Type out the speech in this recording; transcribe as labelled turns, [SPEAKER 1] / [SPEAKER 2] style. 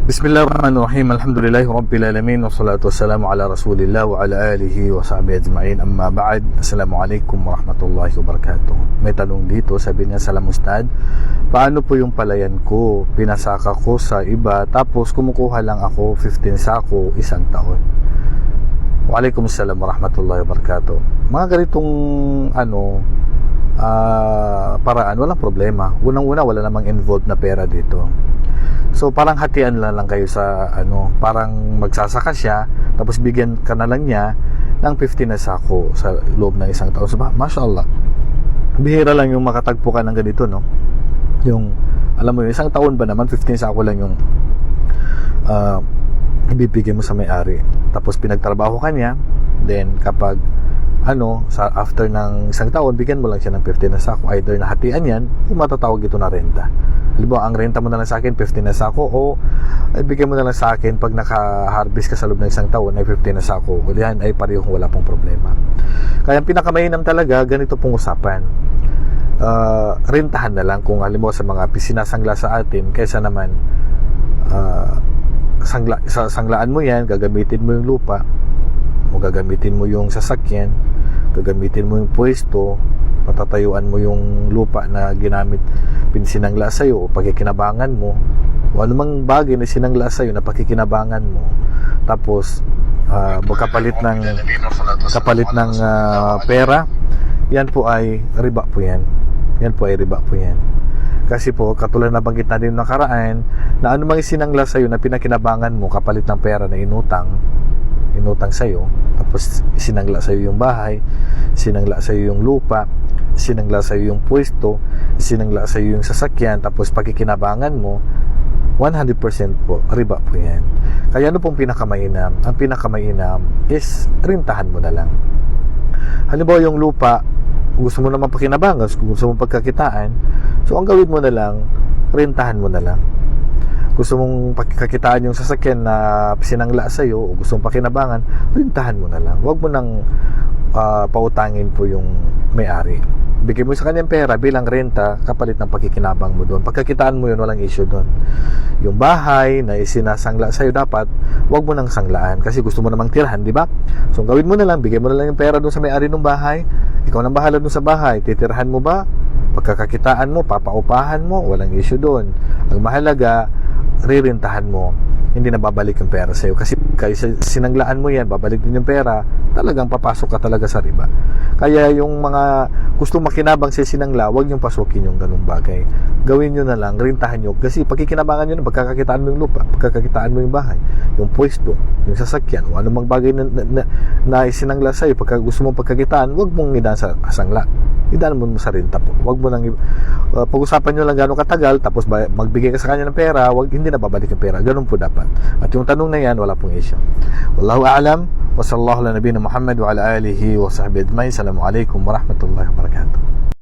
[SPEAKER 1] Bismillahirrahmanirrahim. Alhamdulillahi Rabbil Alamin. Wassalatu wassalamu ala Rasulillah wa ala alihi wa sahbihi ajma'in. Amma ba'd. Assalamualaikum warahmatullahi wabarakatuh. May tanong dito, sabi niya, salam ustad, paano po yung palayan ko? Pinasaka ko sa iba, tapos kumukuha lang ako 15 sako isang taon. Waalaikumsalam warahmatullahi wabarakatuh. Mga ganitong paraan, walang problema. Unang-una, wala namang involved na pera dito. So parang hatian lang kayo sa parang magsasaka siya, tapos bigyan ka na lang niya ng 15 na sako sa loob ng isang taon. So mashallah, bihira lang yung makatagpo ka ng ganito, no? Yung alam mo, yung isang taon ba naman 15 sako lang yung ibibigay mo sa may-ari. Tapos pinagtrabaho ka niya, then kapag after ng isang taon, bigyan mo lang siya ng 15 na sako. Either na hatian yan, o matatawag ito na renta. Halimbawa, ang renta mo na lang sa akin 15 na sako, o bigyan mo na lang sa akin pag naka-harvest ka sa loob ng isang taon ay 15 na sako. O yan ay parehong wala pong problema. Kaya ang pinakamainam talaga, ganito pong usapan. Rentahan na lang kung halimbawa sa mga sinasangla sa atin, kaysa naman sanglaan mo yan, gagamitin mo yung lupa, o gagamitin mo yung sasakyan, gagamitin mo yung pwesto, patatayuan mo yung lupa na ginamit, pinsinangla sa'yo o pagkikinabangan mo, o anumang bagay na sinangla sa'yo na pagkikinabangan mo, tapos kapalit ng pera, yan po ay riba po yan. Yan po ay riba po yan. Kasi po, katulad na banggit natin nakaraan, na anumang sinangla sa'yo na pinakinabangan mo kapalit ng pera na inutang sa'yo, tapos sinangla sa'yo yung bahay, sinangla sa'yo yung lupa, sinangla sa'yo yung pwesto, sinangla sa'yo yung sasakyan, tapos pagkikinabangan mo, 100% po, riba po yan. Kaya ano pong pinakamainam? Ang pinakamainam is rentahan mo na lang. Halimbawa yung lupa, gusto mo naman pakinabangan, gusto mo pagkakitaan, so ang gawin mo na lang, rentahan mo na lang. Gusto mong pagkakitaan yung sasakyan na sinangla sa'yo, o gusto mong pakinabangan, rentahan mo na lang. Huwag mo nang pautangin po yung may-ari. Bigay mo sa kanyang pera bilang renta kapalit ng pagkikinabang mo doon. Pagkakitaan mo yun, walang issue doon. Yung bahay na isinasangla sa'yo, dapat huwag mo nang sanglaan kasi gusto mo namang tirahan, di ba? So gawin mo na lang, bigay mo na lang yung pera doon sa may-ari ng bahay. Ikaw nang bahala doon sa bahay. Titirahan mo ba? Pagkakakitaan mo, papaupahan mo, walang issue doon. Ang mahalaga, rirentahan mo, hindi na babalik yung pera sa'yo. Kasi sinanglaan mo yan, babalik din yung pera, talagang papasok ka talaga sa riba. Kaya yung mga gusto makinabang sa sinangla, huwag niyong pasukin yung ganung bagay. Gawin nyo na lang, rentahan nyo. Kasi pagkikinabangan nyo na, pagkakakitaan mo yung lupa, pagkakakitaan mo yung bahay, yung pwesto, yung sasakyan, o anumang bagay na sinangla sa'yo, pagka gusto mong pagkakitaan, huwag mong idaan sa sangla. Idaan mo sa renta po. Huwag mo nang pag-usapan nyo lang gano'ng katagal, tapos magbigay ka sa kanya ng pera, hindi na babalik yung pera. Ganun po dapat. At yung tanong na yan, wala pong issue. Wallahu a'lam. Wa sallallahu ala nabiyina Muhammad wa ala alihi wa sahbihi ajma'in. Assalamualaikum warahmatullahi wabarakatuh.